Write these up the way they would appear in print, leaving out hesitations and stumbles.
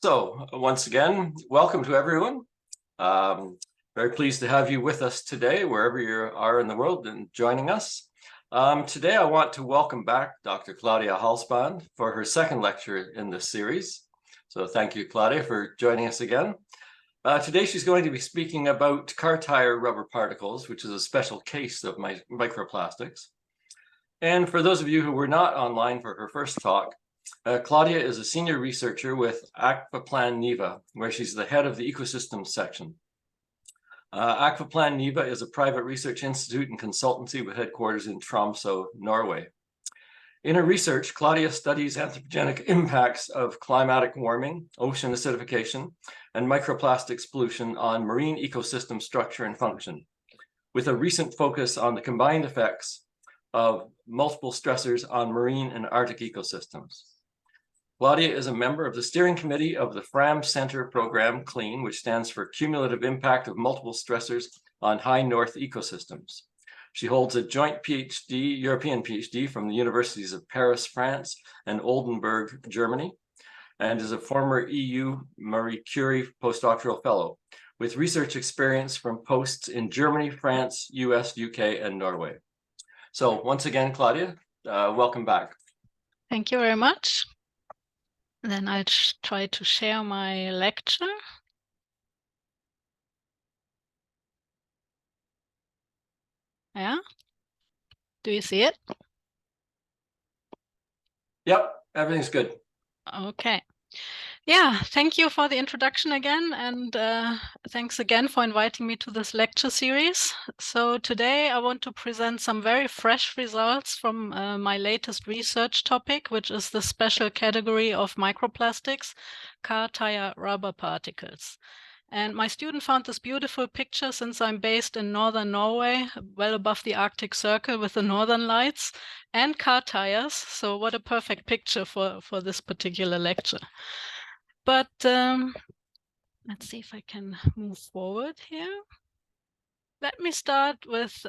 So once again, welcome to everyone. Very pleased to have you with us today, wherever you are in the world and joining us. Today, I want to welcome back Dr. Claudia Halsband for her second lecture in this series. So thank you, Claudia, for joining us again. Today, she's going to be speaking about car tire rubber particles, which is a special case of microplastics. And for those of you who were not online for her first talk, Claudia is a senior researcher with Akvaplan-niva, where she's the head of the ecosystems section. Akvaplan-niva is a private research institute and consultancy with headquarters in Tromsø, Norway. In her research, Claudia studies anthropogenic impacts of climatic warming, ocean acidification, and microplastics pollution on marine ecosystem structure and function, with a recent focus on the combined effects of multiple stressors on marine and Arctic ecosystems. Claudia is a member of the steering committee of the Fram Centre program, CLEAN, which stands for Cumulative Impact of Multiple Stressors on High North Ecosystems. She holds a joint PhD, European PhD from the universities of Paris, France, and Oldenburg, Germany, and is a former EU Marie-Curie postdoctoral fellow with research experience from posts in Germany, France, US, UK, and Norway. So once again, Claudia, welcome back. Thank you very much. Then I'll try to share my lecture. Yeah, do you see it? Yep, everything's good. Okay. Yeah, thank you for the introduction again, and thanks again for inviting me to this lecture series. So today I want to present some very fresh results from my latest research topic, which is the special category of microplastics, car tire rubber particles. And my student found this beautiful picture since I'm based in northern Norway, well above the Arctic Circle with the northern lights and car tires. So what a perfect picture for this particular lecture. But let's see if I can move forward here. Let me start with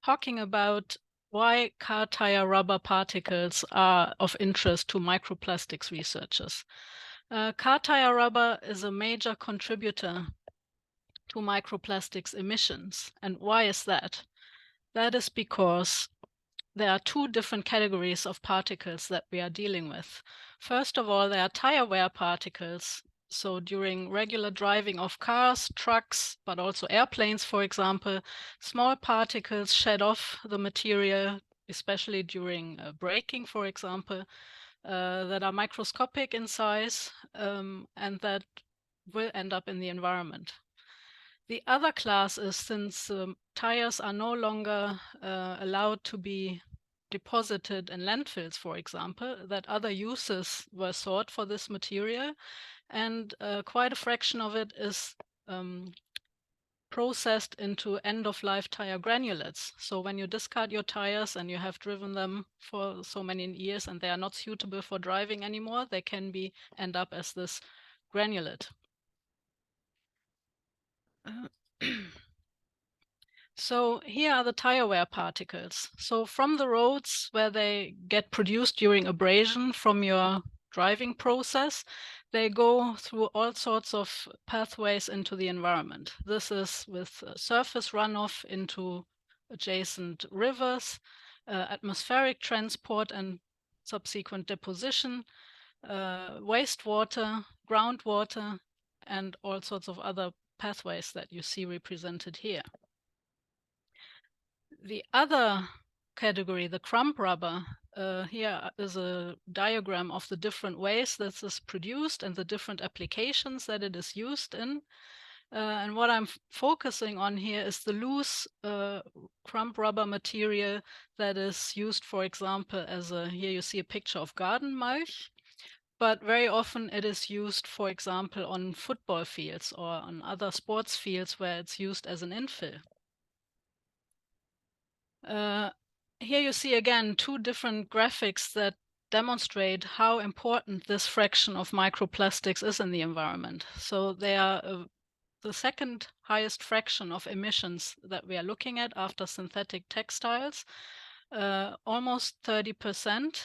talking about why car tire rubber particles are of interest to microplastics researchers. Car tire rubber is a major contributor to microplastics emissions. And why is that? That is because there are two different categories of particles that we are dealing with. First of all, there are tire wear particles. So during regular driving of cars, trucks, but also airplanes, for example, small particles shed off the material, especially during braking, for example, that are microscopic in size and that will end up in the environment. The other class is, since tires are no longer allowed to be deposited in landfills, for example, that other uses were sought for this material, and quite a fraction of it is processed into end-of-life tire granulates. So when you discard your tires and you have driven them for so many years and they are not suitable for driving anymore, they can end up as this granulate. So here are the tire wear particles. So from the roads where they get produced during abrasion from your driving process, they go through all sorts of pathways into the environment. This is with surface runoff into adjacent rivers, atmospheric transport and subsequent deposition, wastewater, groundwater, and all sorts of other pathways that you see represented here. The other category, the crumb rubber, here is a diagram of the different ways this is produced and the different applications that it is used in. And what I'm focusing on here is the loose crumb rubber material that is used, for example, here you see a picture of garden mulch, but very often it is used, for example, on football fields or on other sports fields where it's used as an infill. Here you see again two different graphics that demonstrate how important this fraction of microplastics is in the environment. So they are the second highest fraction of emissions that we are looking at after synthetic textiles, almost 30%.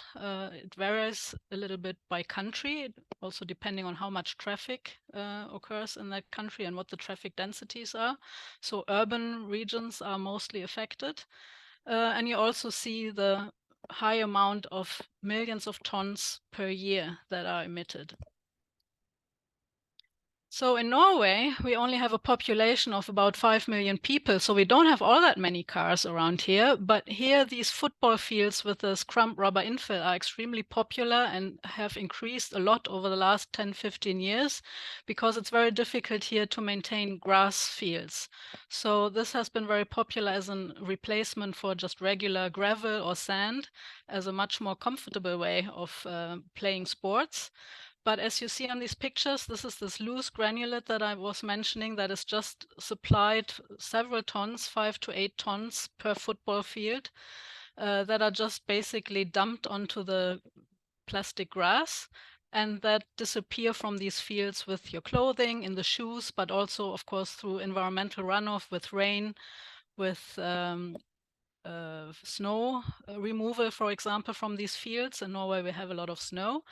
It varies a little bit by country. also depending on how much traffic occurs in that country and what the traffic densities are. So urban regions are mostly affected. And you also see the high amount of millions of tons per year that are emitted. So in Norway, we only have a population of about 5 million people, so we don't have all that many cars around here. But here, these football fields with the scrump rubber infill are extremely popular and have increased a lot over the last 10, 15 years, because it's very difficult here to maintain grass fields. So this has been very popular as a replacement for just regular gravel or sand, as a much more comfortable way of playing sports. But as you see on these pictures, this is this loose granulate that I was mentioning that is just supplied several tons, 5 to 8 tons per football field, that are just basically dumped onto the plastic grass and that disappear from these fields with your clothing, in the shoes, but also, of course, through environmental runoff with rain, with snow removal, for example, from these fields. In Norway, we have a lot of snow.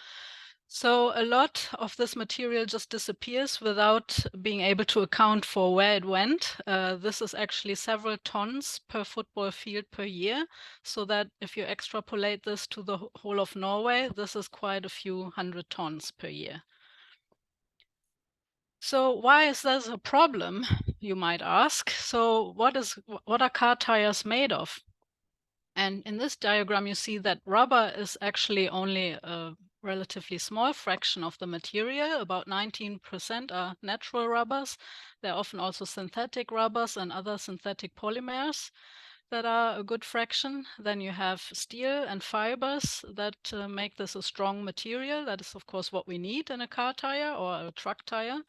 So a lot of this material just disappears without being able to account for where it went. This is actually several tons per football field per year. So that if you extrapolate this to the whole of Norway, this is quite a few hundred tons per year. So why is this a problem, you might ask? So what are car tires made of? And in this diagram, you see that rubber is actually only a relatively small fraction of the material. About 19% are natural rubbers. There are often also synthetic rubbers and other synthetic polymers that are a good fraction. Then you have steel and fibers that make this a strong material. That is, of course, what we need in a car tire or a truck tire.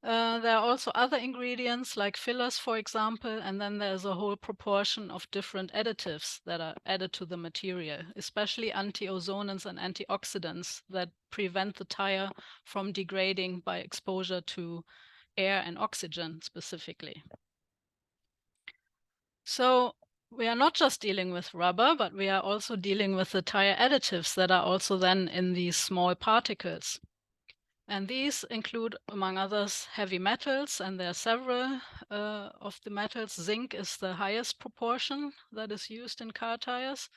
There are also other ingredients like fillers, for example, and then there's a whole proportion of different additives that are added to the material, especially anti-ozonants and antioxidants that prevent the tire from degrading by exposure to air and oxygen specifically. So we are not just dealing with rubber, but we are also dealing with the tire additives that are also then in these small particles. And these include, among others, heavy metals, and there are several of the metals. Zinc is the highest proportion that is used in car tires.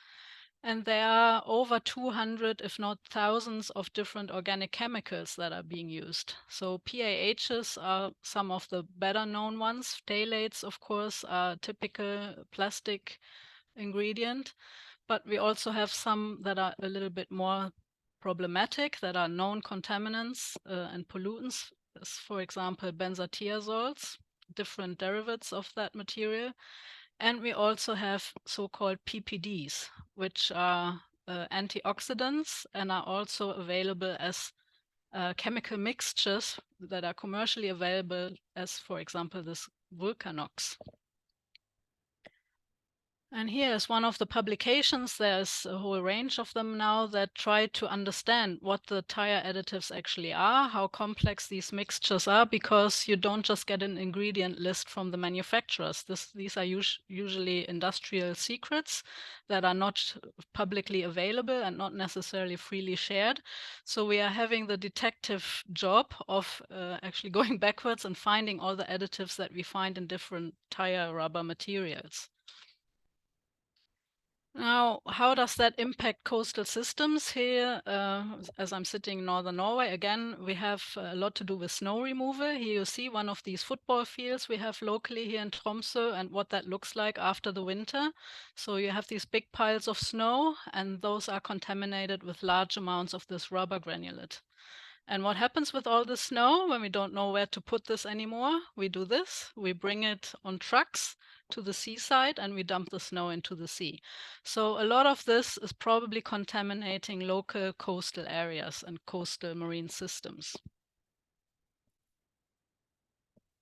And there are over 200, if not thousands, of different organic chemicals that are being used. So PAHs are some of the better known ones. Phthalates, of course, are a typical plastic ingredient. But we also have some that are a little bit more problematic, that are known contaminants and pollutants, as for example, benzothiazoles, different derivatives of that material. And we also have so-called PPDs, which are antioxidants and are also available as chemical mixtures that are commercially available as, for example, this Vulcanox. And here is one of the publications. There's a whole range of them now that try to understand what the tire additives actually are, how complex these mixtures are, because you don't just get an ingredient list from the manufacturers. These are usually industrial secrets that are not publicly available and not necessarily freely shared. So we are having the detective job of actually going backwards and finding all the additives that we find in different tire rubber materials. Now, how does that impact coastal systems here? As I'm sitting in northern Norway, again, we have a lot to do with snow removal. Here you see one of these football fields we have locally here in Tromsø and what that looks like after the winter. So you have these big piles of snow, and those are contaminated with large amounts of this rubber granulate. And what happens with all the snow when we don't know where to put this anymore? We do this. We bring it on trucks to the seaside and we dump the snow into the sea. So a lot of this is probably contaminating local coastal areas and coastal marine systems.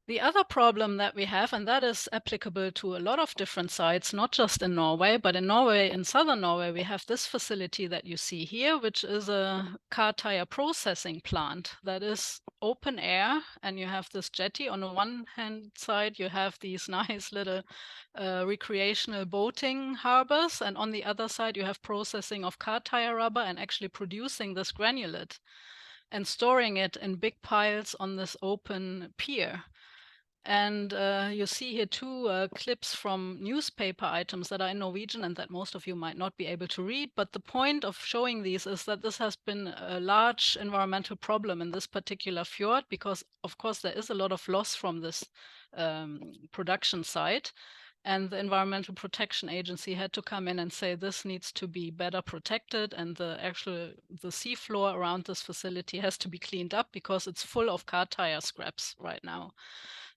The other problem that we have, and that is applicable to a lot of different sites, not just in Norway, but in Norway, in southern Norway, we have this facility that you see here, which is a car tire processing plant that is open air, and you have this jetty. On the one hand side, you have these nice little recreational boating harbors, and on the other side, you have processing of car tire rubber and actually producing this granulate. and storing it in big piles on this open pier. And you see here two clips from newspaper items that are in Norwegian and that most of you might not be able to read. But the point of showing these is that this has been a large environmental problem in this particular fjord, because of course there is a lot of loss from this production site. And the Environmental Protection Agency had to come in and say this needs to be better protected, and the seafloor around this facility has to be cleaned up because it's full of car tire scraps right now.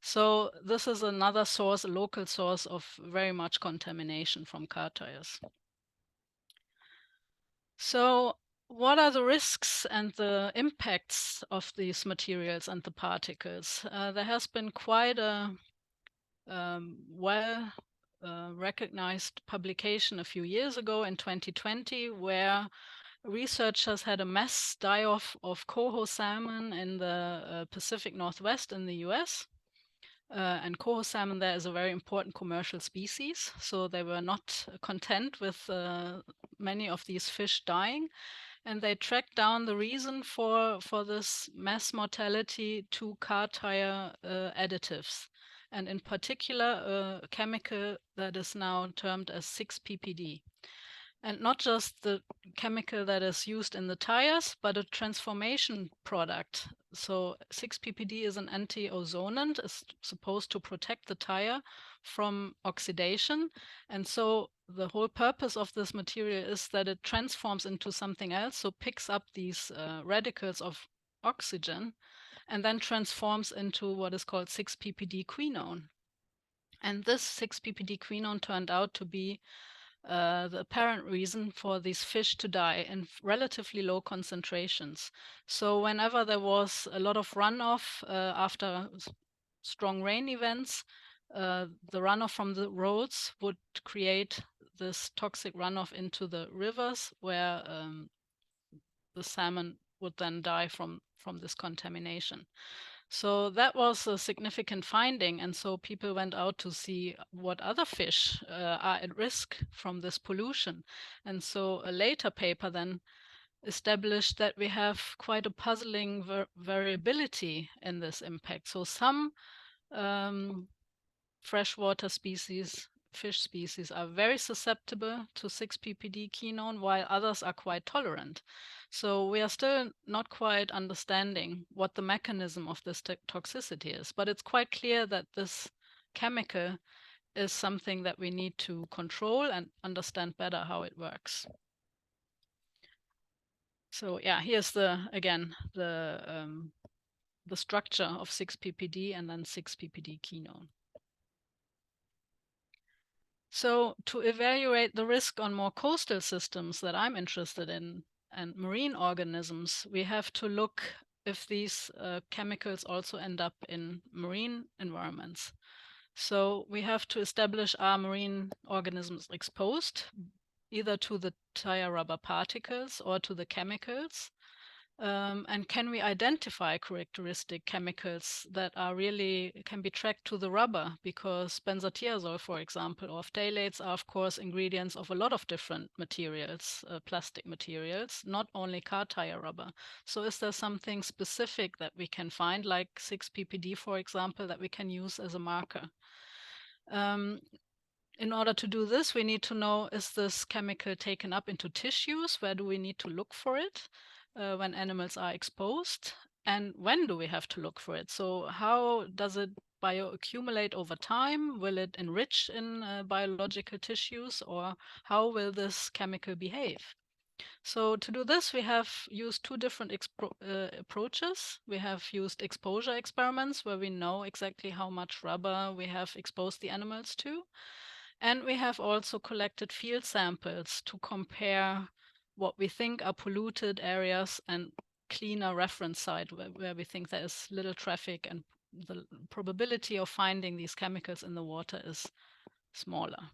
So this is another source, a local source of very much contamination from car tires. So what are the risks and the impacts of these materials and the particles? There has been quite a recognized publication a few years ago in 2020, where researchers had a mass die-off of coho salmon in the Pacific Northwest in the US. And coho salmon there is a very important commercial species, so they were not content with many of these fish dying, and they tracked down the reason for this mass mortality to car tire additives, and in particular a chemical that is now termed as 6-ppd. And not just the chemical that is used in the tires, but a transformation product. So 6-ppd is an anti-ozonant, is supposed to protect the tire from oxidation. And so the whole purpose of this material is that it transforms into something else, so picks up these radicals of oxygen and then transforms into what is called 6-ppd quinone. And this 6-ppd quinone turned out to be the apparent reason for these fish to die in relatively low concentrations. So whenever there was a lot of runoff after strong rain events, the runoff from the roads would create this toxic runoff into the rivers, where the salmon would then die from this contamination. So that was a significant finding, and so people went out to see what other fish are at risk from this pollution. And so a later paper then established that we have quite a puzzling variability in this impact. So some freshwater species, fish species, are very susceptible to 6-ppd quinone, while others are quite tolerant. So we are still not quite understanding what the mechanism of this toxicity is, but it's quite clear that this chemical is something that we need to control and understand better how it works. So yeah, here's again the structure of 6-ppd and then 6-ppd quinone. So to evaluate the risk on more coastal systems that I'm interested in and marine organisms, we have to look if these chemicals also end up in marine environments. So we have to establish, are marine organisms exposed either to the tire rubber particles or to the chemicals? And can we identify characteristic chemicals that are can be tracked to the rubber? Because benzotiazole, for example, or phthalates are, of course, ingredients of a lot of different materials, plastic materials, not only car tire rubber. So is there something specific that we can find, like 6-ppd, for example, that we can use as a marker? In order to do this, we need to know, is this chemical taken up into tissues? Where do we need to look for it when animals are exposed? And when do we have to look for it? So how does it bioaccumulate over time? Will it enrich in biological tissues, or how will this chemical behave? So to do this, we have used two different approaches. We have used exposure experiments, where we know exactly how much rubber we have exposed the animals to. And we have also collected field samples to compare what we think are polluted areas and cleaner reference site where we think there is little traffic and the probability of finding these chemicals in the water is smaller.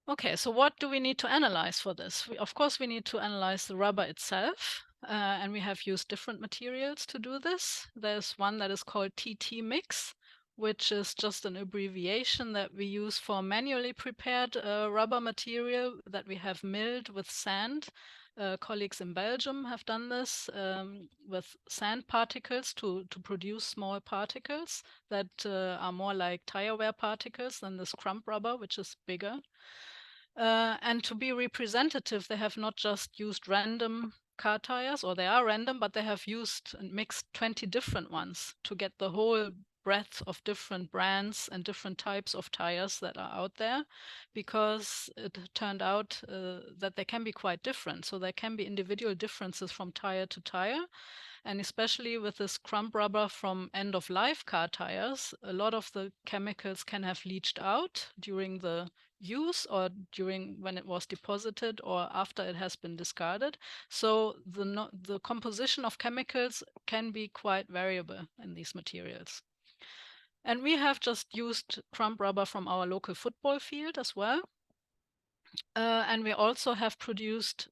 Okay, so what do we need to analyze for this? Of course, we need to analyze the rubber itself, and we have used different materials to do this. There's one that is called TT mix, which is just an abbreviation that we use for manually prepared rubber material that we have milled with sand Colleagues in Belgium have done this with sand particles to produce small particles that are more like tire wear particles than this crumb rubber, which is bigger. And to be representative, they have not just used random car tires, or they are random, but they have used and mixed 20 different ones to get the whole breadth of different brands and different types of tires that are out there, because it turned out that they can be quite different. So there can be individual differences from tire to tire. And especially with this crumb rubber from end-of-life car tires, a lot of the chemicals can have leached out during the use or during when it was deposited or after it has been discarded. So the composition of chemicals can be quite variable in these materials. And we have just used crumb rubber from our local football field as well. And we also have produced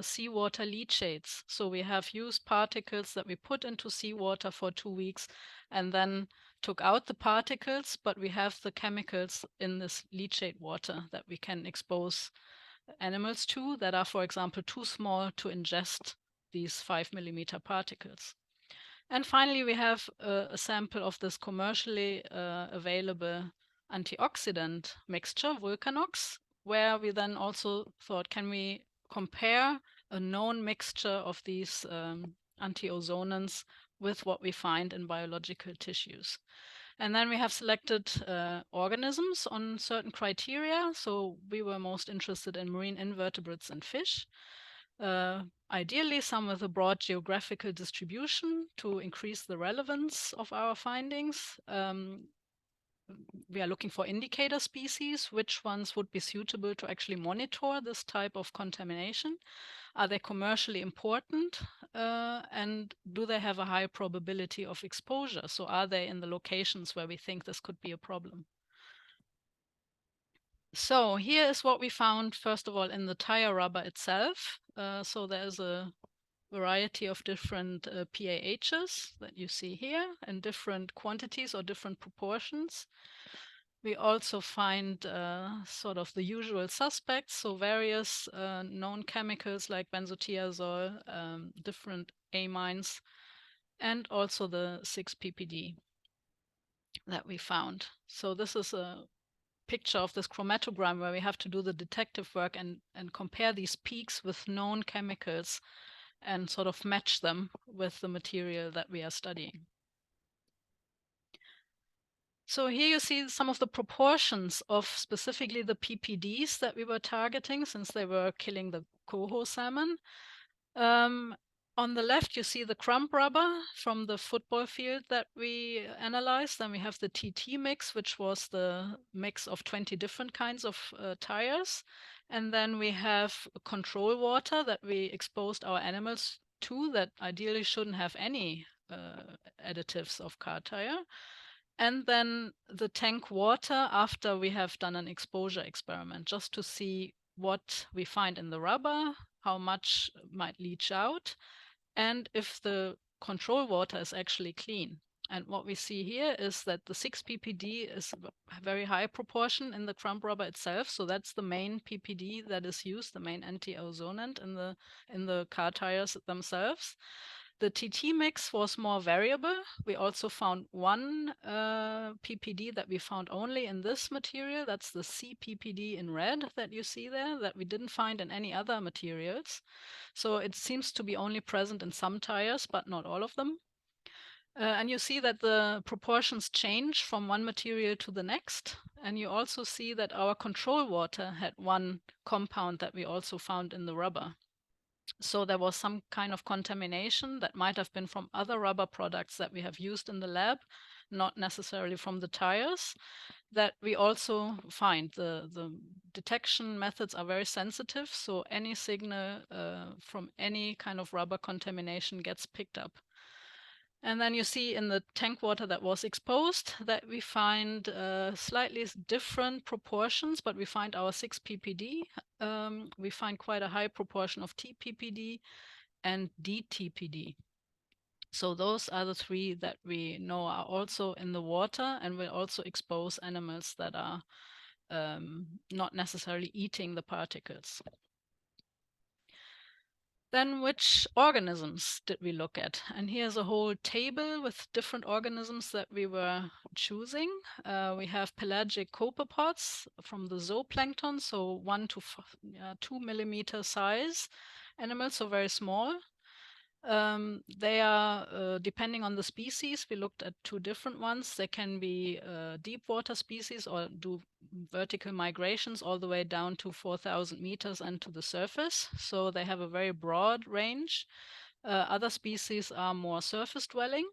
seawater leachates. So we have used particles that we put into seawater for 2 weeks and then took out the particles, but we have the chemicals in this leachate water that we can expose animals to that are, for example, too small to ingest these 5 millimeter particles. And finally, we have a sample of this commercially available antioxidant mixture, Vulcanox, where we then also thought, can we compare a known mixture of these antiozonants with what we find in biological tissues? And then we have selected organisms on certain criteria. So we were most interested in marine invertebrates and fish. Ideally, some with a broad geographical distribution to increase the relevance of our findings. We are looking for indicator species, which ones would be suitable to actually monitor this type of contamination. Are they commercially important? And do they have a high probability of exposure? So are they in the locations where we think this could be a problem? So here is what we found, first of all, in the tire rubber itself. So there's a variety of different PAHs that you see here in different quantities or different proportions. We also find sort of the usual suspects, so various known chemicals like benzotiazole, different amines, and also the 6-ppd that we found. So this is a picture of this chromatogram where we have to do the detective work and compare these peaks with known chemicals and sort of match them with the material that we are studying. So here you see some of the proportions of specifically the PPDs that we were targeting, since they were killing the coho salmon. On the left, you see the crumb rubber from the football field that we analyzed. Then we have the TT mix, which was the mix of 20 different kinds of tires. And then we have control water that we exposed our animals to that ideally shouldn't have any additives of car tire. And then the tank water after we have done an exposure experiment, just to see what we find in the rubber, how much might leach out, and if the control water is actually clean. And what we see here is that the 6-ppd is a very high proportion in the crumb rubber itself. So that's the main PPD that is used, the main anti-ozonant in the car tires themselves. The TT mix was more variable. We also found one PPD that we found only in this material. That's the C-ppd in red that you see there, that we didn't find in any other materials. So it seems to be only present in some tires, but not all of them. And you see that the proportions change from one material to the next. And you also see that our control water had one compound that we also found in the rubber. So there was some kind of contamination that might have been from other rubber products that we have used in the lab, not necessarily from the tires, that we also find. The detection methods are very sensitive, so any signal from any kind of rubber contamination gets picked up. And then you see in the tank water that was exposed that we find slightly different proportions, but we find our 6-ppd. We find quite a high proportion of T-ppd and D-TPD. So those are the three that we know are also in the water and will also expose animals that are not necessarily eating the particles. Then which organisms did we look at? And here's a whole table with different organisms that we were choosing. We have pelagic copepods from the zooplankton, so 1 to 2 millimeter size animals, so very small. They are, depending on the species, we looked at 2 different ones. They can be deep water species or do vertical migrations all the way down to 4,000 meters and to the surface. So they have a very broad range. Other species are more surface dwelling.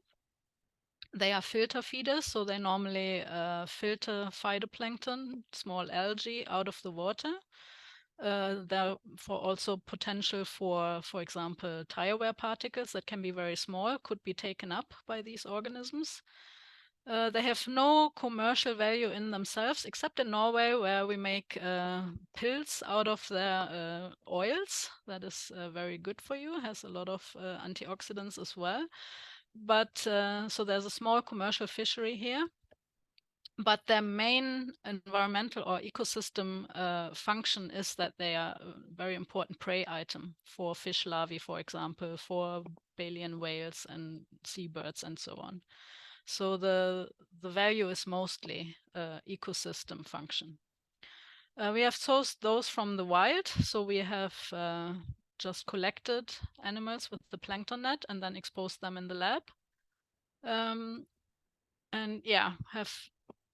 They are filter feeders, so they normally filter phytoplankton, small algae, out of the water. Therefore also potential for example, tire wear particles that can be very small, could be taken up by these organisms. They have no commercial value in themselves, except in Norway, where we make pills out of their oils. That is very good for you, has a lot of antioxidants as well. But so there's a small commercial fishery here. But their main environmental or ecosystem function is that they are a very important prey item for fish larvae, for example, for baleen whales and seabirds and so on. So the value is mostly ecosystem function. We have sourced those from the wild, so we have just collected animals with the plankton net and then exposed them in the lab. And yeah, have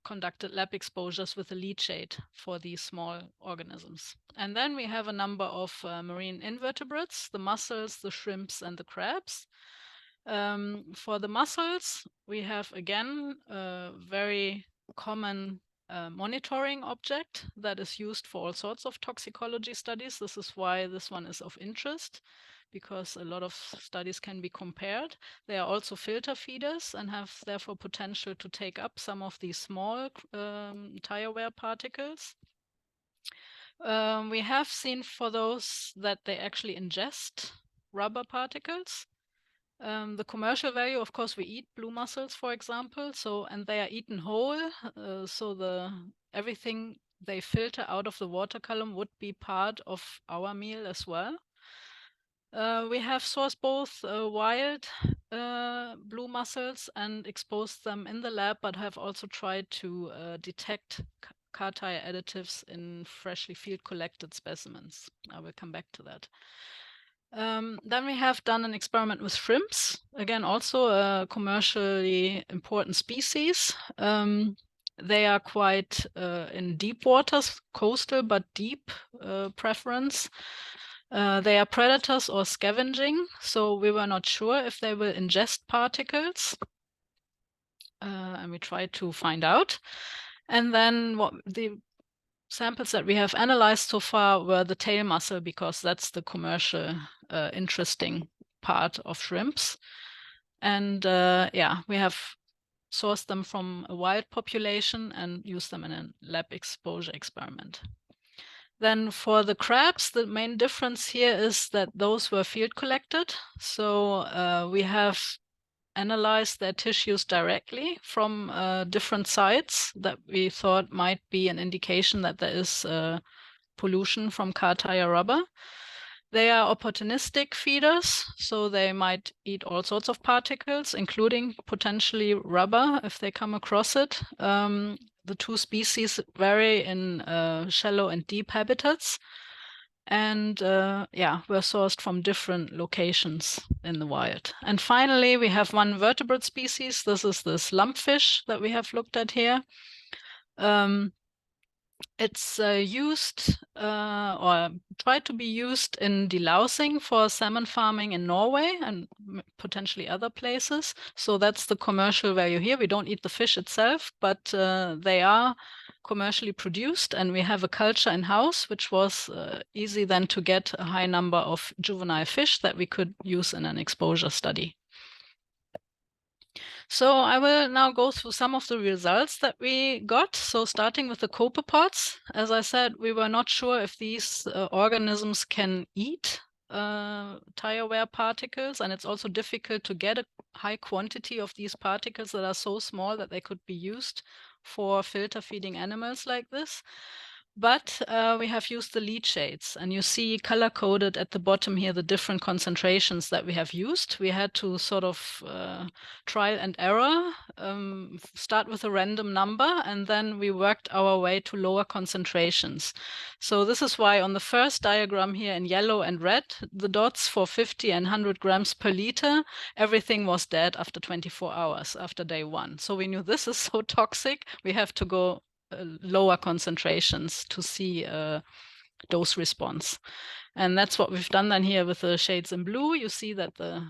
conducted lab exposures with a leachate for these small organisms. And then we have a number of marine invertebrates, the mussels, the shrimps, and the crabs. For the mussels, we have again a very common monitoring object that is used for all sorts of toxicology studies. This is why this one is of interest, because a lot of studies can be compared. They are also filter feeders and have therefore potential to take up some of these small tire wear particles. We have seen for those that they actually ingest rubber particles. The commercial value, of course, we eat blue mussels, for example, and they are eaten whole, so everything they filter out of the water column would be part of our meal as well. We have sourced both wild blue mussels and exposed them in the lab, but have also tried to detect car-tire additives in freshly field collected specimens. I will come back to that. Then we have done an experiment with shrimps, again, also a commercially important species. They are quite in deep waters, coastal, but deep preference. They are predators or scavenging, so we were not sure if they will ingest particles. And we tried to find out. And then what the samples that we have analyzed so far were the tail mussel, because that's the commercial interesting part of shrimps. And yeah, we have sourced them from a wild population and used them in a lab exposure experiment. Then for the crabs, the main difference here is that those were field collected. So we have analyzed their tissues directly from different sites that we thought might be an indication that there is pollution from car tire rubber. They are opportunistic feeders, so they might eat all sorts of particles, including potentially rubber if they come across it. The 2 species vary in shallow and deep habitats, and yeah, were sourced from different locations in the wild. And finally, we have one vertebrate species. This is this lumpfish that we have looked at here. It's used or tried to be used in delousing for salmon farming in Norway and potentially other places. So that's the commercial value here. We don't eat the fish itself, but they are commercially produced, and we have a culture in-house, which was easy then to get a high number of juvenile fish that we could use in an exposure study. So I will now go through some of the results that we got. So starting with the copepods, as I said, we were not sure if these organisms can eat tire wear particles, and it's also difficult to get a high quantity of these particles that are so small that they could be used for filter feeding animals like this. But we have used the lead shades, and you see color-coded at the bottom here the different concentrations that we have used. We had to sort of trial and error, start with a random number, and then we worked our way to lower concentrations. So this is why on the first diagram here in yellow and red, the dots for 50 and 100 grams per liter, everything was dead after 24 hours after day 1. So we knew this is so toxic, we have to go lower concentrations to see dose response. And that's what we've done then here with the shades in blue. You see that the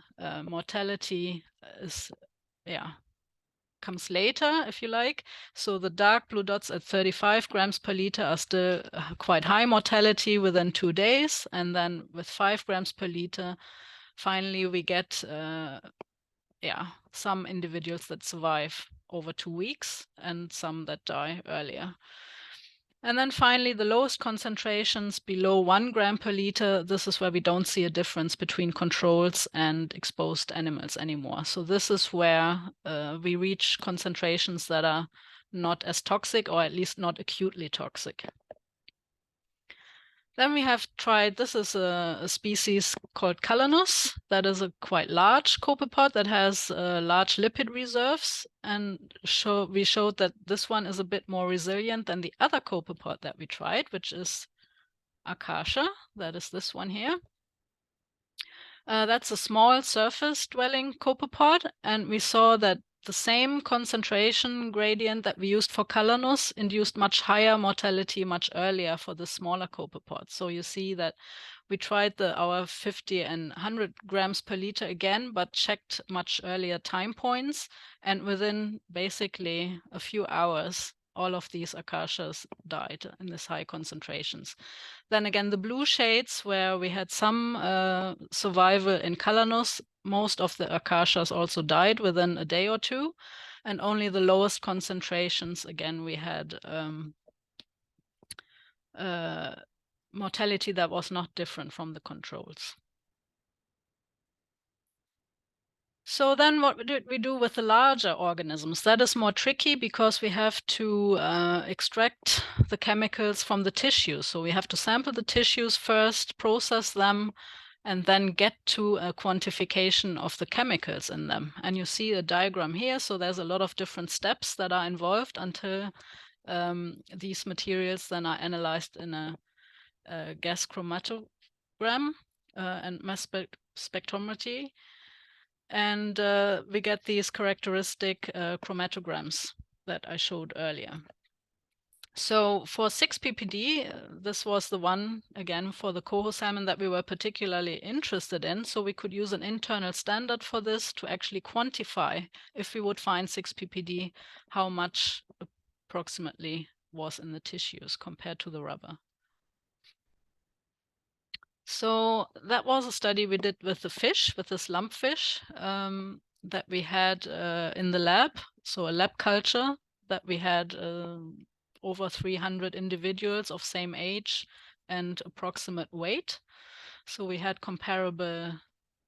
mortality is, comes later, if you like. So the dark blue dots at 35 grams per liter are still quite high mortality within 2 days. And then with 5 grams per liter, finally we get some individuals that survive over 2 weeks and some that die earlier. And then finally, the lowest concentrations below 1 gram per liter, this is where we don't see a difference between controls and exposed animals anymore. So this is where we reach concentrations that are not as toxic, or at least not acutely toxic. Then we have tried, this is a species called Calanus, that is a quite large copepod that has large lipid reserves, and we showed that this one is a bit more resilient than the other copepod that we tried, which is Acacia, that is this one here. That's a small surface-dwelling copepod, and we saw that the same concentration gradient that we used for Calanus induced much higher mortality much earlier for the smaller copepods. So you see that we tried our 50 and 100 grams per liter again, but checked much earlier time points. And within basically a few hours, all of these acacias died in this high concentrations. Then again, the blue shades where we had some survival in Calanus, most of the acacias also died within a day or two, and only the lowest concentrations, again, we had mortality that was not different from the controls. So then what did we do with the larger organisms? That is more tricky because we have to extract the chemicals from the tissues. So we have to sample the tissues first, process them, and then get to a quantification of the chemicals in them. And you see a diagram here. So there's a lot of different steps that are involved until these materials then are analyzed in a gas chromatogram and mass spectrometry. And we get these characteristic chromatograms that I showed earlier. So for 6 ppd, this was the one, again, for the coho salmon that we were particularly interested in. So we could use an internal standard for this to actually quantify, if we would find 6 ppd, how much approximately was in the tissues compared to the rubber. So that was a study we did with the fish, with this lumpfish that we had in the lab. So a lab culture that we had over 300 individuals of same age and approximate weight. So we had comparable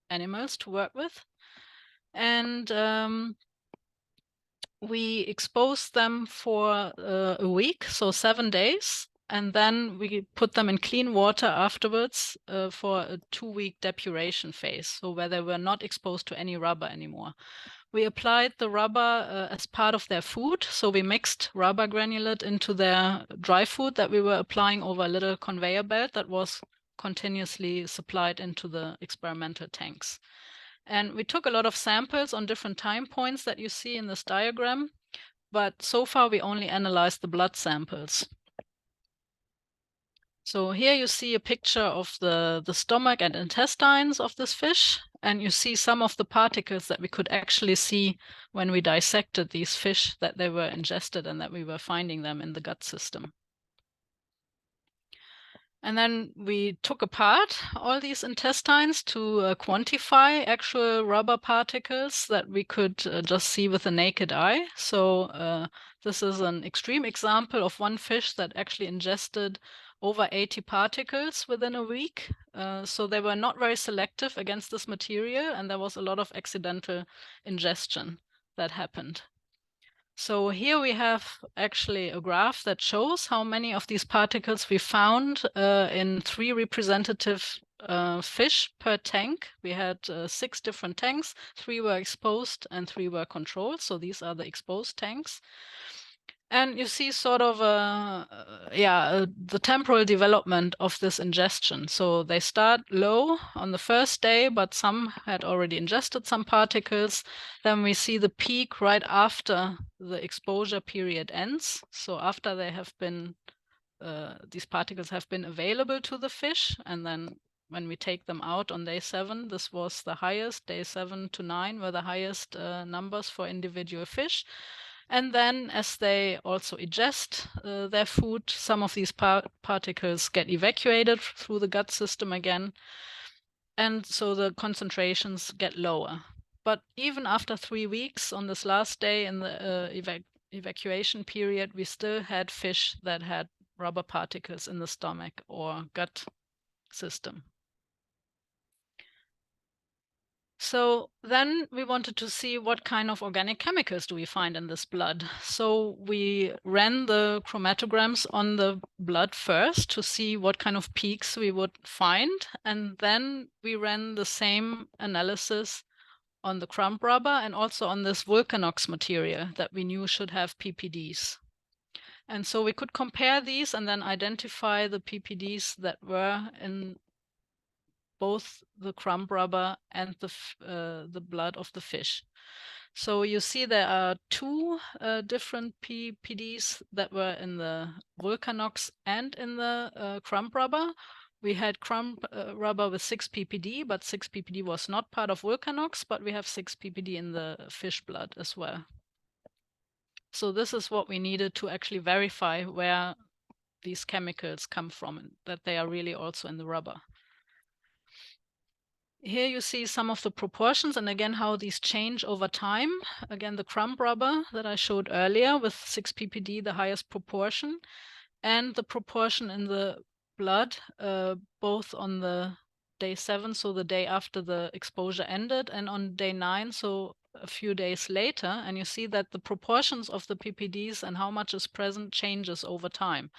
animals to work with. And we exposed them for a week, so 7 days. And then we put them in clean water afterwards for a 2-week depuration phase, so where they were not exposed to any rubber anymore. We applied the rubber as part of their food. So we mixed rubber granulate into their dry food that we were applying over a little conveyor belt that was continuously supplied into the experimental tanks. And we took a lot of samples on different time points that you see in this diagram, but so far we only analyzed the blood samples. So here you see a picture of the stomach and intestines of this fish, and you see some of the particles that we could actually see when we dissected these fish, that they were ingested and that we were finding them in the gut system. And then we took apart all these intestines to quantify actual rubber particles that we could just see with the naked eye. So this is an extreme example of one fish that actually ingested over 80 particles within a week. So they were not very selective against this material, and there was a lot of accidental ingestion that happened. So here we have actually a graph that shows how many of these particles we found in 3 representative fish per tank. We had 6 different tanks, 3 were exposed and 3 were controlled. So these are the exposed tanks. And you see sort of the temporal development of this ingestion. So they start low on the first day, but some had already ingested some particles. Then we see the peak right after the exposure period ends. So after they have been, these particles have been available to the fish, and then when we take them out on day 7, this was the highest. Day 7 to 9 were the highest numbers for individual fish. And then as they also ingest their food, some of these particles get evacuated through the gut system again. And so the concentrations get lower. But even after 3 weeks, on this last day in the evacuation period, we still had fish that had rubber particles in the stomach or gut system. So then we wanted to see what kind of organic chemicals do we find in this blood. So we ran the chromatograms on the blood first to see what kind of peaks we would find. And then we ran the same analysis on the crumb rubber and also on this Vulcanox material that we knew should have PPDs. And so we could compare these and then identify the PPDs that were in both the crumb rubber and the blood of the fish. So you see there are 2 different PPDs that were in the Vulcanox and in the crumb rubber. We had crumb rubber with 6 ppd, but 6 ppd was not part of Vulcanox, but we have 6 ppd in the fish blood as well. So this is what we needed to actually verify where these chemicals come from and that they are really also in the rubber. Here you see some of the proportions and again how these change over time. Again, the crumb rubber that I showed earlier with 6 ppd, the highest proportion, and the proportion in the blood, both on the day 7, so the day after the exposure ended, and on day 9, so a few days later. And you see that the proportions of the ppds and how much is present changes over time.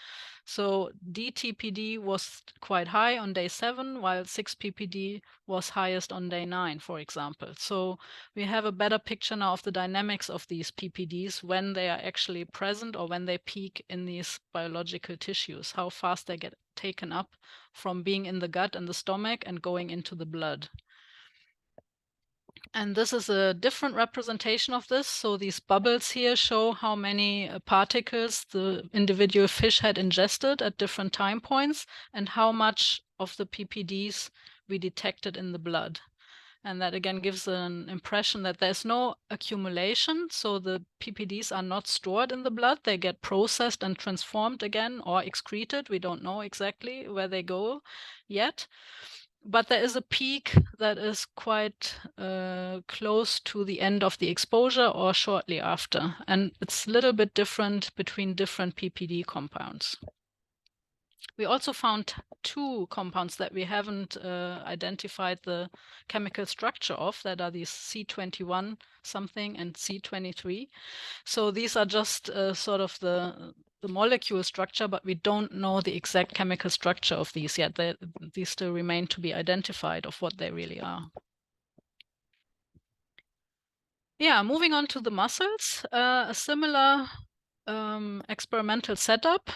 So DTPD was quite high on day 7, while 6 ppd was highest on day 9, for example. So we have a better picture now of the dynamics of these PPDs when they are actually present or when they peak in these biological tissues, how fast they get taken up from being in the gut and the stomach and going into the blood. And this is a different representation of this. So these bubbles here show how many particles the individual fish had ingested at different time points and how much of the PPDs we detected in the blood. And that again gives an impression that there's no accumulation. So the PPDs are not stored in the blood. They get processed and transformed again or excreted. We don't know exactly where they go yet. But there is a peak that is quite close to the end of the exposure or shortly after. And it's a little bit different between different PPD compounds. We also found 2 compounds that we haven't identified the chemical structure of, that are these C21 something and C23. So these are just sort of the molecule structure, but we don't know the exact chemical structure of these yet. These still remain to be identified of what they really are. Yeah, moving on to the mussels, a similar experimental setup.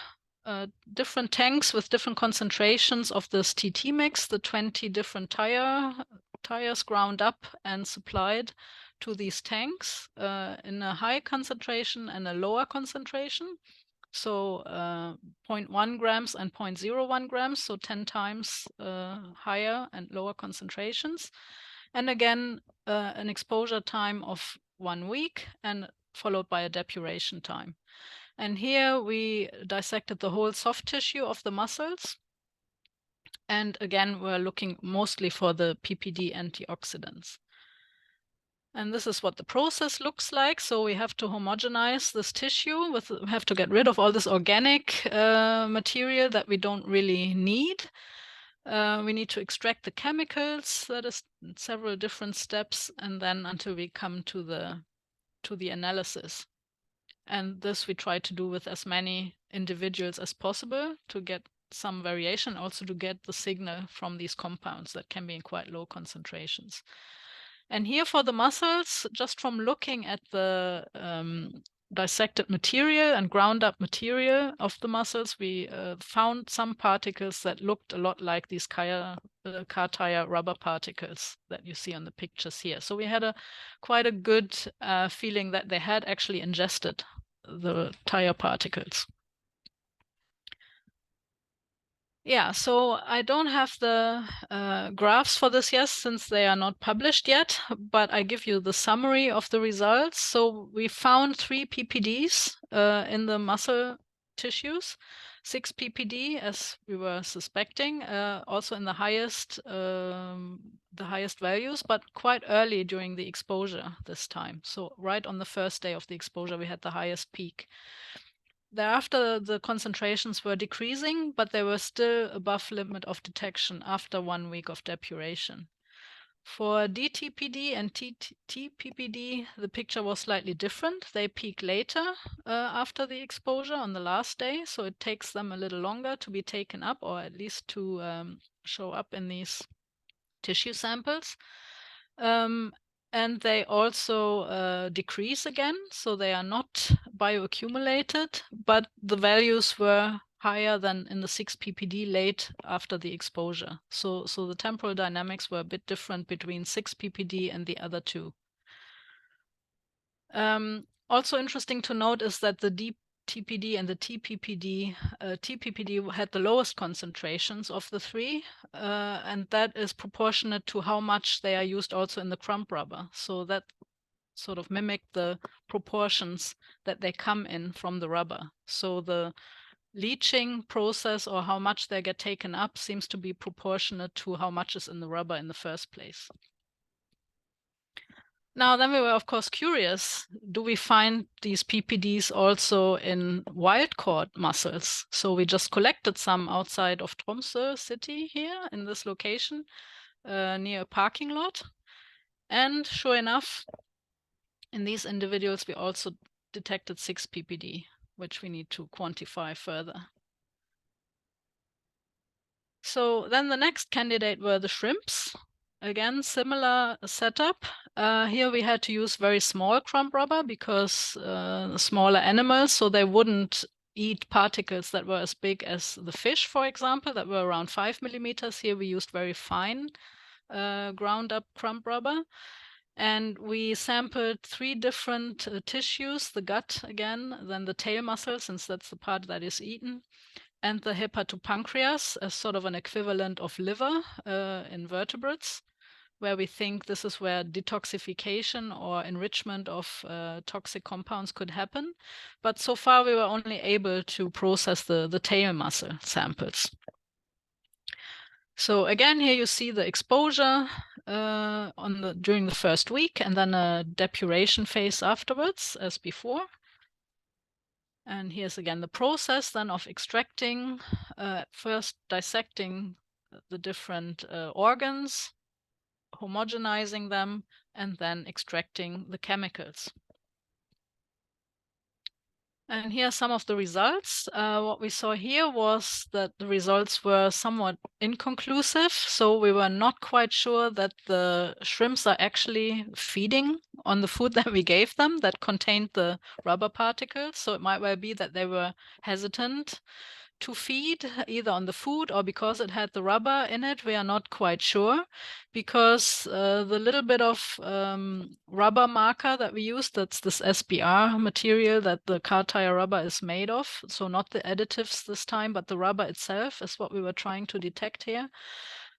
Different tanks with different concentrations of this TT mix, the 20 different tires ground up and supplied to these tanks in a high concentration and a lower concentration. So 0.1 grams and 0.01 grams, so 10 times higher and lower concentrations. And again, an exposure time of 1 week and followed by a depuration time. And here we dissected the whole soft tissue of the mussels. And again, we're looking mostly for the PPD antioxidants. And this is what the process looks like. So we have to homogenize this tissue. We have to get rid of all this organic material that we don't really need. We need to extract the chemicals. That is several different steps. And then until we come to the analysis. And this we try to do with as many individuals as possible to get some variation, also to get the signal from these compounds that can be in quite low concentrations. And here for the mussels, just from looking at the dissected material and ground up material of the mussels, we found some particles that looked a lot like these car tire rubber particles that you see on the pictures here. So we had quite a good feeling that they had actually ingested the tire particles. Yeah, so I don't have the graphs for this yet, since they are not published yet, but I give you the summary of the results. So we found 3 PPDs in the muscle tissues, 6 PPD as we were suspecting, also in the highest values, but quite early during the exposure this time. So right on the first day of the exposure, we had the highest peak. Thereafter, the concentrations were decreasing, but they were still above limit of detection after 1 week of depuration. For DTPD and TPPD, the picture was slightly different. They peak later after the exposure on the last day, so it takes them a little longer to be taken up, or at least to show up in these tissue samples. And they also decrease again, so they are not bioaccumulated, but the values were higher than in the 6 ppd late after the exposure. So the temporal dynamics were a bit different between 6 ppd and the other 2. Also interesting to note is that the TPD and the TPPD had the lowest concentrations of the 3, and that is proportionate to how much they are used also in the crumb rubber. So that sort of mimicked the proportions that they come in from the rubber. So the leaching process, or how much they get taken up, seems to be proportionate to how much is in the rubber in the first place. Now, then we were, of course, curious, do we find these PPDs also in wild-caught mussels? So we just collected some outside of Tromsø city here in this location near a parking lot. And sure enough, in these individuals, we also detected 6 PPD, which we need to quantify further. So then the next candidate were the shrimps. Again, similar setup. Here we had to use very small crumb rubber because smaller animals, so they wouldn't eat particles that were as big as the fish, for example, that were around 5 millimeters. Here we used very fine ground up crumb rubber. And we sampled 3 different tissues, the gut again, then the tail muscle, since that's the part that is eaten, and the hepatopancreas as sort of an equivalent of liver in vertebrates, where we think this is where detoxification or enrichment of toxic compounds could happen. But so far we were only able to process the tail muscle samples. So again, here you see the exposure during the first week, and then a depuration phase afterwards, as before. And here's again the process then of extracting, first dissecting the different organs, homogenizing them, and then extracting the chemicals. And here are some of the results. What we saw here was that the results were somewhat inconclusive. So we were not quite sure that the shrimps are actually feeding on the food that we gave them that contained the rubber particles. So it might well be that they were hesitant to feed either on the food or because it had the rubber in it. We are not quite sure, because the little bit of rubber marker that we used, that's this SBR material that the car tire rubber is made of. So not the additives this time, but the rubber itself is what we were trying to detect here.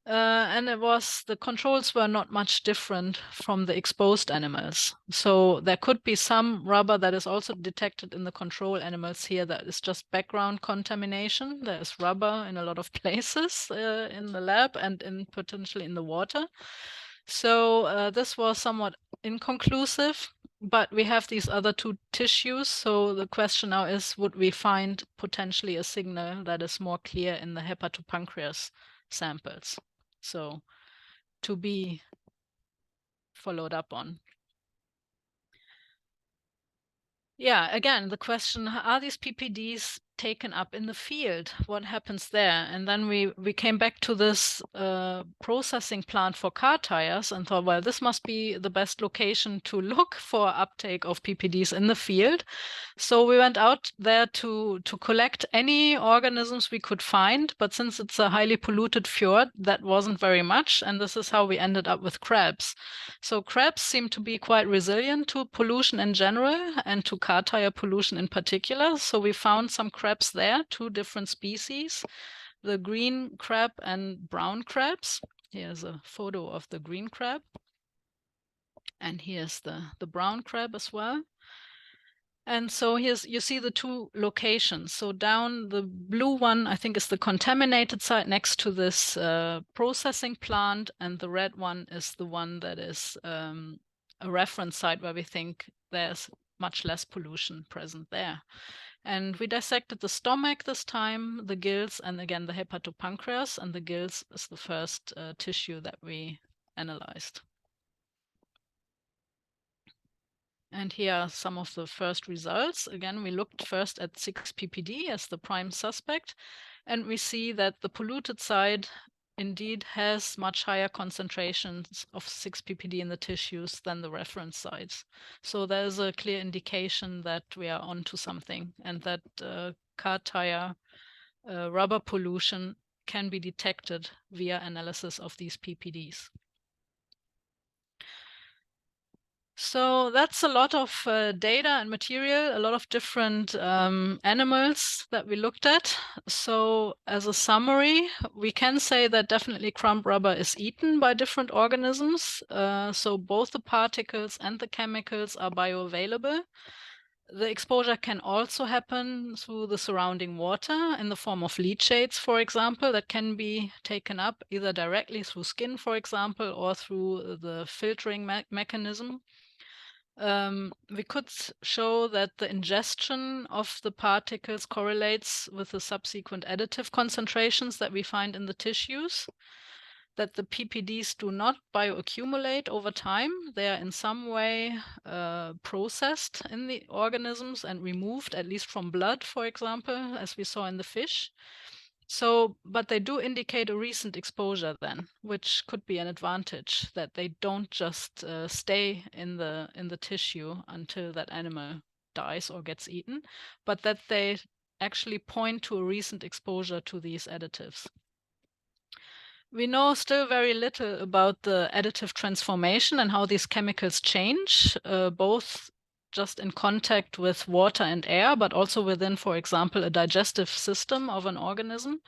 And the controls were not much different from the exposed animals. So there could be some rubber that is also detected in the control animals here that is just background contamination. There is rubber in a lot of places in the lab and potentially in the water. So this was somewhat inconclusive, but we have these other 2 tissues. So the question now is, would we find potentially a signal that is more clear in the hepatopancreas samples? So to be followed up on. Yeah, again, the question, are these PPDs taken up in the field? What happens there? And then we came back to this processing plant for car tires and thought, well, this must be the best location to look for uptake of PPDs in the field. So we went out there to collect any organisms we could find, but since it's a highly polluted fjord, that wasn't very much, and this is how we ended up with crabs. So crabs seem to be quite resilient to pollution in general and to car tire pollution in particular. So we found some crabs there, 2 different species, the green crab and brown crabs. Here's a photo of the green crab. And here's the brown crab as well. And so here's, you see the 2 locations. So down the blue one, I think, is the contaminated site next to this processing plant, and the red one is the one that is a reference site where we think there's much less pollution present there. And we dissected the stomach this time, the gills, and again the hepatopancreas, and the gills is the first tissue that we analyzed. And here are some of the first results. Again, we looked first at 6-PPD as the prime suspect, and we see that the polluted side indeed has much higher concentrations of 6-PPD in the tissues than the reference sites. So there's a clear indication that we are onto something, and that car tire rubber pollution can be detected via analysis of these PPDs. So that's a lot of data and material, a lot of different animals that we looked at. So as a summary, we can say that definitely crumb rubber is eaten by different organisms. So both the particles and the chemicals are bioavailable. The exposure can also happen through the surrounding water in the form of leachates, for example, that can be taken up either directly through skin, for example, or through the filtering mechanism. We could show that the ingestion of the particles correlates with the subsequent additive concentrations that we find in the tissues, that the PPDs do not bioaccumulate over time. They are in some way processed in the organisms and removed, at least from blood, for example, as we saw in the fish. So, but they do indicate a recent exposure then, which could be an advantage, that they don't just stay in the tissue until that animal dies or gets eaten, but that they actually point to a recent exposure to these additives. We know still very little about the additive transformation and how these chemicals change, both just in contact with water and air, but also within, for example, a digestive system of an organism,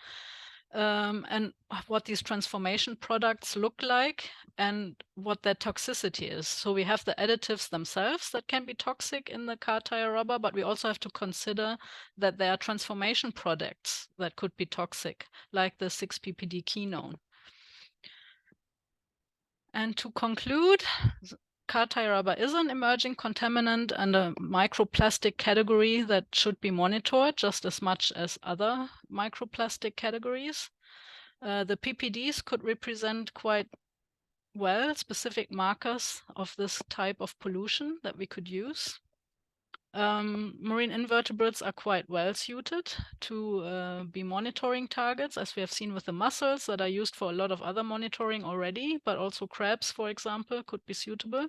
and what these transformation products look like and what their toxicity is. So we have the additives themselves that can be toxic in the car tire rubber, but we also have to consider that there are transformation products that could be toxic, like the 6-PPD quinone. And to conclude, car tire rubber is an emerging contaminant and a microplastic category that should be monitored just as much as other microplastic categories. The PPDs could represent quite well specific markers of this type of pollution that we could use. Marine invertebrates are quite well suited to be monitoring targets, as we have seen with the mussels that are used for a lot of other monitoring already, but also crabs, for example, could be suitable.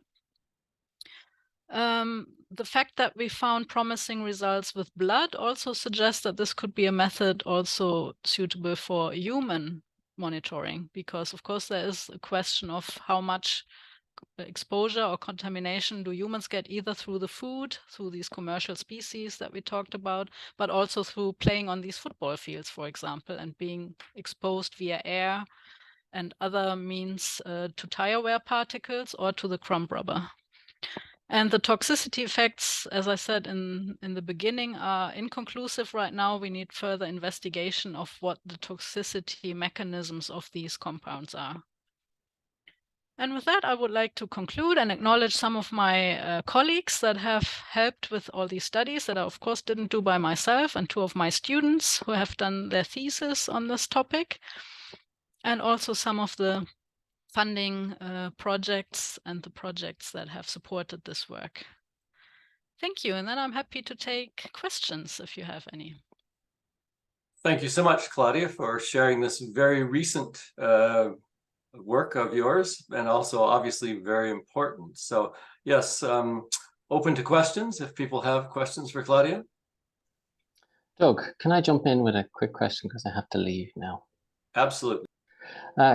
The fact that we found promising results with blood also suggests that this could be a method also suitable for human monitoring, because of course there is a question of how much exposure or contamination do humans get, either through the food, through these commercial species that we talked about, but also through playing on these football fields, for example, and being exposed via air and other means to tire wear particles or to the crumb rubber. And the toxicity effects, as I said in the beginning, are inconclusive right now. We need further investigation of what the toxicity mechanisms of these compounds are. And with that, I would like to conclude and acknowledge some of my colleagues that have helped with all these studies that I, of course, didn't do by myself, and 2 of my students who have done their thesis on this topic, and also some of the funding projects and the projects that have supported this work. Thank you. And then I'm happy to take questions if you have any. Thank you so much, Claudia, for sharing this very recent work of yours, and also obviously very important. So yes, open to questions if people have questions for Claudia. Doug, can I jump in with a quick question because I have to leave now? Absolutely.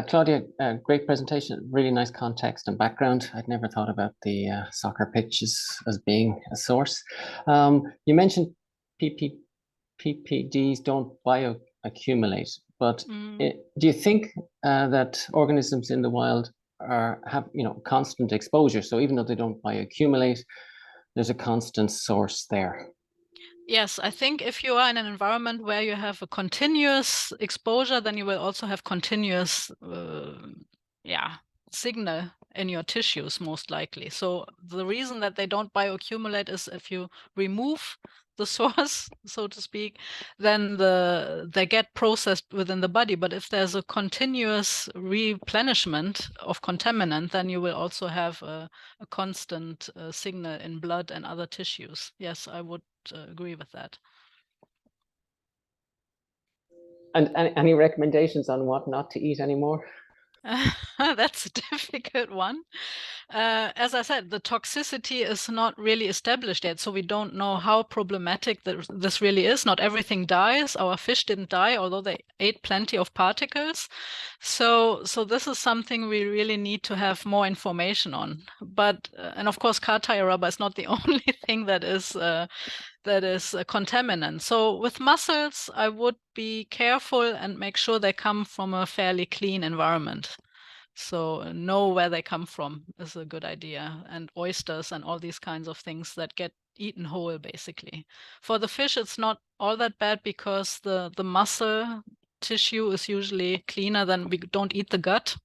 Claudia, great presentation, really nice context and background. I'd never thought about the soccer pitches as being a source. You mentioned PPDs don't bioaccumulate, but do you think that organisms in the wild have constant exposure? So even though they don't bioaccumulate, there's a constant source there. Yes, I think if you are in an environment where you have a continuous exposure, then you will also have continuous signal in your tissues, most likely. So the reason that they don't bioaccumulate is if you remove the source, so to speak, then they get processed within the body. But if there's a continuous replenishment of contaminant, then you will also have a constant signal in blood and other tissues. Yes, I would agree with that. And any recommendations on what not to eat anymore? That's a difficult one. As I said, the toxicity is not really established yet, so we don't know how problematic this really is. Not everything dies. Our fish didn't die, although they ate plenty of particles. So this is something we really need to have more information on. But and of course, car tire rubber is not the only thing that is a contaminant. So with mussels, I would be careful and make sure they come from a fairly clean environment. So know where they come from is a good idea. And oysters and all these kinds of things that get eaten whole, basically. For the fish, it's not all that bad because the mussel tissue is usually cleaner than we don't eat the gut.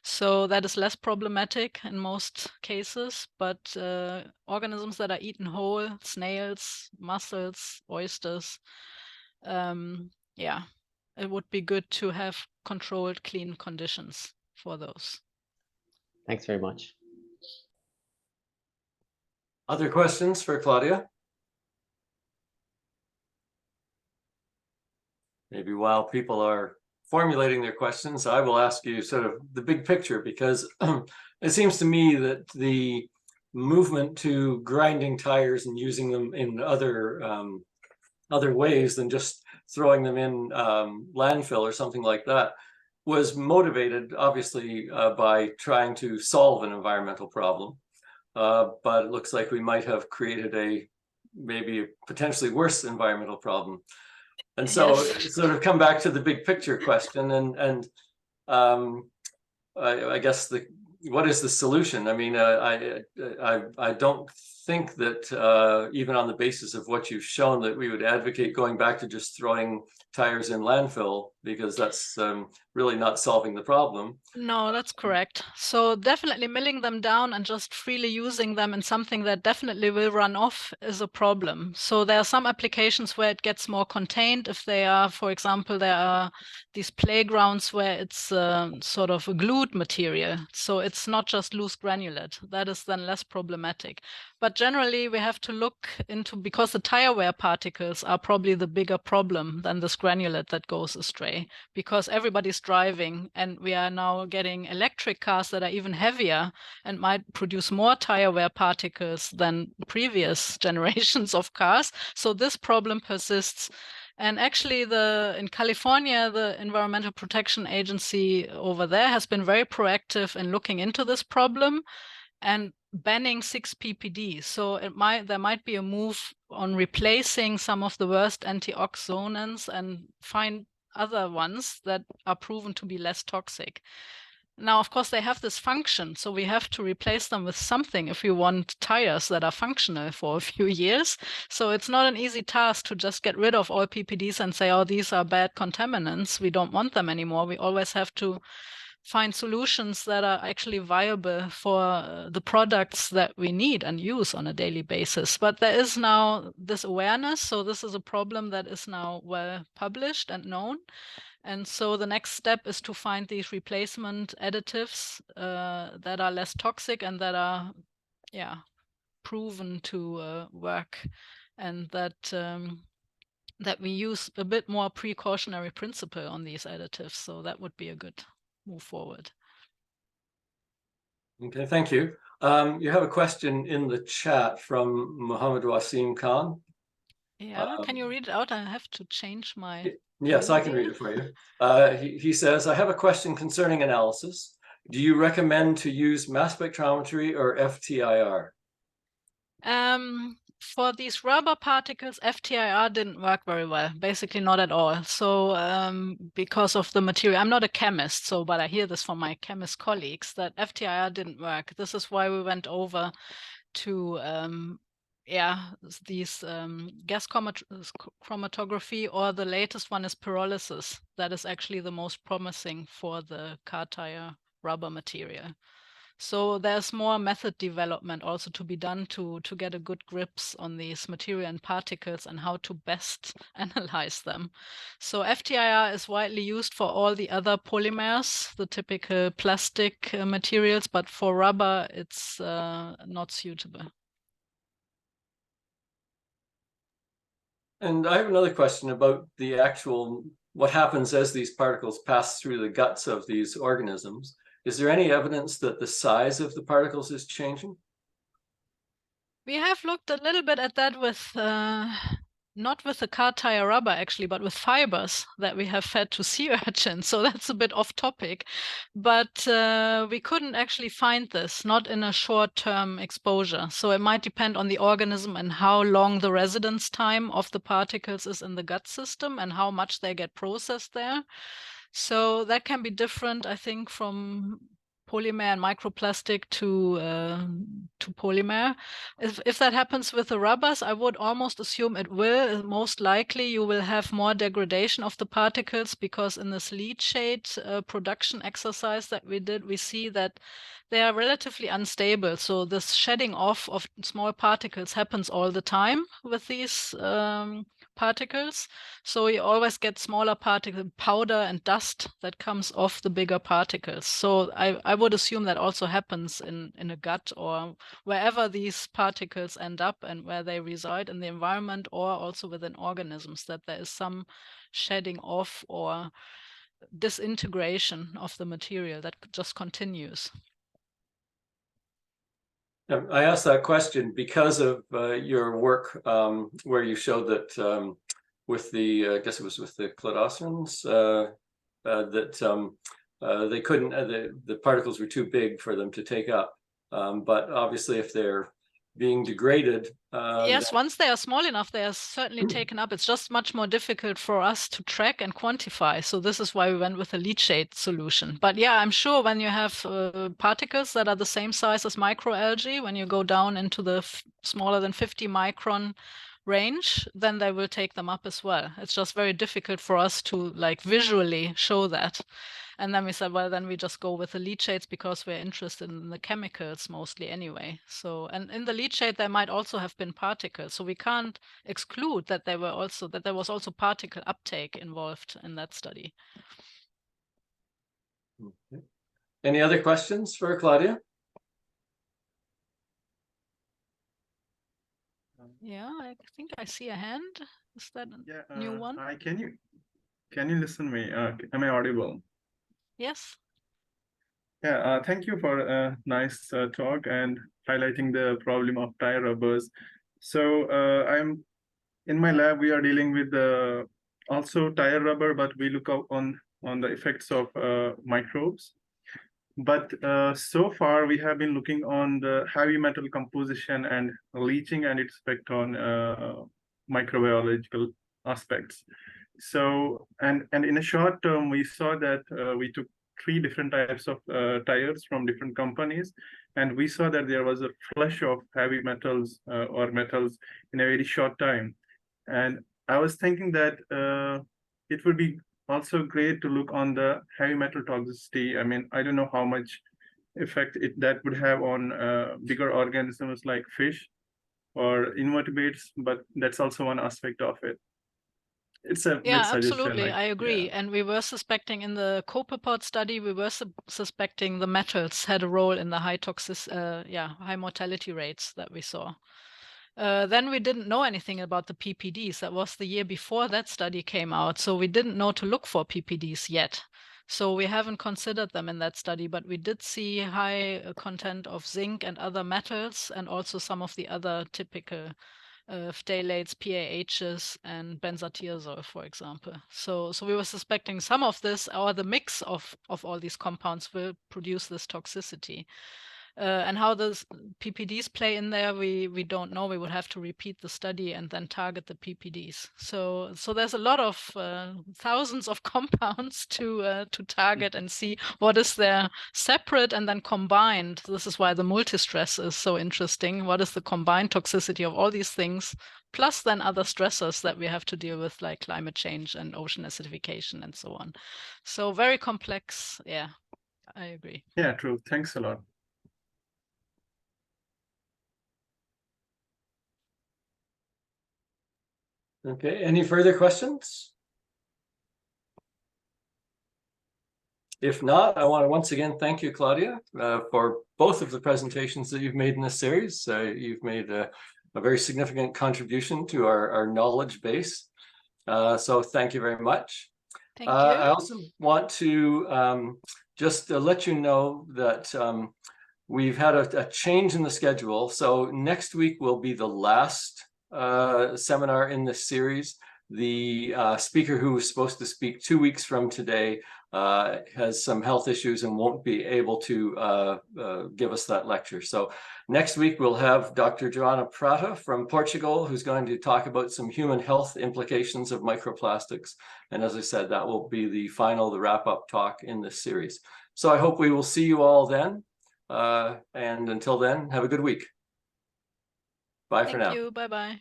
So that is less problematic in most cases. But organisms that are eaten whole, snails, mussels, oysters, it would be good to have controlled, clean conditions for those. Thanks very much. Other questions for Claudia? Maybe while people are formulating their questions, I will ask you sort of the big picture, because it seems to me that the movement to grinding tires and using them in other ways than just throwing them in landfill or something like that was motivated, obviously, by trying to solve an environmental problem. But it looks like we might have created maybe a potentially worse environmental problem. And so sort of come back to the big picture question, and I guess what is the solution? I mean, I don't think that even on the basis of what you've shown that we would advocate going back to just throwing tires in landfill, because that's really not solving the problem. No, that's correct. So definitely milling them down and just freely using them in something that definitely will run off is a problem. So there are some applications where it gets more contained. If they are, for example, there are these playgrounds where it's sort of a glued material. So it's not just loose granulate. That is then less problematic. But generally, we have to look into, because the tire wear particles are probably the bigger problem than this granulate that goes astray, because everybody's driving and we are now getting electric cars that are even heavier and might produce more tire wear particles than previous generations of cars. So this problem persists. And actually, in California, the Environmental Protection Agency over there has been very proactive in looking into this problem and banning 6 PPDs. So there might be a move on replacing some of the worst antioxidants and find other ones that are proven to be less toxic. Now, of course, they have this function, so we have to replace them with something if we want tires that are functional for a few years. So it's not an easy task to just get rid of all PPDs and say, oh, these are bad contaminants, we don't want them anymore. We always have to find solutions that are actually viable for the products that we need and use on a daily basis. But there is now this awareness, so this is a problem that is now well published and known. And so the next step is to find these replacement additives that are less toxic and that are, proven to work, and that that we use a bit more precautionary principle on these additives. So that would be a good move forward. Okay, thank you. You have a question in the chat from Mohammed Wasim Khan. Yeah, can you read it out? I have to change my... Yes, I can read it for you. He says, I have a question concerning analysis. Do you recommend to use mass spectrometry or FTIR? For these rubber particles, FTIR didn't work very well, basically not at all. So because of the material, I'm not a chemist, so but I hear this from my chemist colleagues that FTIR didn't work. This is why we went over to these gas chromatography, or the latest one is pyrolysis. That is actually the most promising for the car tire rubber material. So there's more method development also to be done to get a good grips on these material and particles and how to best analyze them. So FTIR is widely used for all the other polymers, the typical plastic materials, but for rubber, it's not suitable. And I have another question about the actual, what happens as these particles pass through the guts of these organisms. Is there any evidence that the size of the particles is changing? We have looked a little bit at that with, not with the car tire rubber actually, but with fibers that we have fed to sea urchins. So that's a bit off topic, but we couldn't actually find this, not in a short-term exposure. So it might depend on the organism and how long the residence time of the particles is in the gut system and how much they get processed there. So that can be different, I think, from polymer and microplastic to polymer. If that happens with the rubbers, I would almost assume it will. Most likely you will have more degradation of the particles, because in this leachate production exercise that we did, we see that they are relatively unstable. So this shedding off of small particles happens all the time with these particles. So you always get smaller particle powder and dust that comes off the bigger particles. So I would assume that also happens in a gut or wherever these particles end up and where they reside in the environment, or also within organisms, that there is some shedding off or disintegration of the material that just continues. I asked that question because of your work where you showed that with the, I guess it was with the Crustaceans, that they couldn't, the particles were too big for them to take up. But obviously if they're being degraded. Yes, once they are small enough, they are certainly taken up. It's just much more difficult for us to track and quantify. So this is why we went with a leachate solution. But yeah, I'm sure when you have particles that are the same size as microalgae, when you go down into the smaller than 50 micron range, then they will take them up as well. It's just very difficult for us to like visually show that. And then we said, well, then we just go with the leachates because we're interested in the chemicals mostly anyway. So, and in the leachate, there might also have been particles. So we can't exclude that there was also particle uptake involved in that study. Okay. Any other questions for Claudia? Yeah, I think I see a hand. Is that a new one? Hi, can you listen to me? Am I audible? Yes. Yeah, thank you for a nice talk and highlighting the problem of tire rubbers. So I'm in my lab, we are dealing with also tire rubber, but we look out on the effects of microbes. But so far, we have been looking on the heavy metal composition and leaching and its effect on microbiological aspects. So, and in a short term, we saw that we took 3 different types of tires from different companies, and we saw that there was a flush of heavy metals or metals in a very short time. And I was thinking that it would be also great to look on the heavy metal toxicity. I mean, I don't know how much effect that would have on bigger organisms like fish or invertebrates, but that's also one aspect of it. it's a Yeah, suggestion, absolutely. like, I agree. yeah. And we were suspecting in the copepod study, we were suspecting the metals had a role in the high mortality rates that we saw. Then we didn't know anything about the PPDs. That was the year before that study came out. So we didn't know to look for PPDs yet. So we haven't considered them in that study, but we did see high content of zinc and other metals, and also some of the other typical phthalates, PAHs, and benzotiazole, for example. So we were suspecting some of this, or the mix of all these compounds will produce this toxicity. And how those PPDs play in there, we don't know. We would have to repeat the study and then target the PPDs. So there's a lot of thousands of compounds to target and see what is there separate and then combined. This is why the multi-stress is so interesting. What is the combined toxicity of all these things, plus then other stressors that we have to deal with, like climate change and ocean acidification and so on. So very complex. Yeah, I agree. Yeah, true. Thanks a lot. Okay, any further questions? If not, I want to once again thank you, Claudia, for both of the presentations that you've made in this series. You've made a very significant contribution to our knowledge base. So thank you very much. Thank you. I also want to just let you know that we've had a change in the schedule. So next week will be the last seminar in this series. The speaker who was supposed to speak 2 weeks from today has some health issues and won't be able to give us that lecture. So next week we'll have Dr. Joana Prata from Portugal, who's going to talk about some human health implications of microplastics. And as I said, that will be the wrap-up talk in this series. So I hope we will see you all then. And until then, have a good week. Bye for now. Thank you. Bye-bye.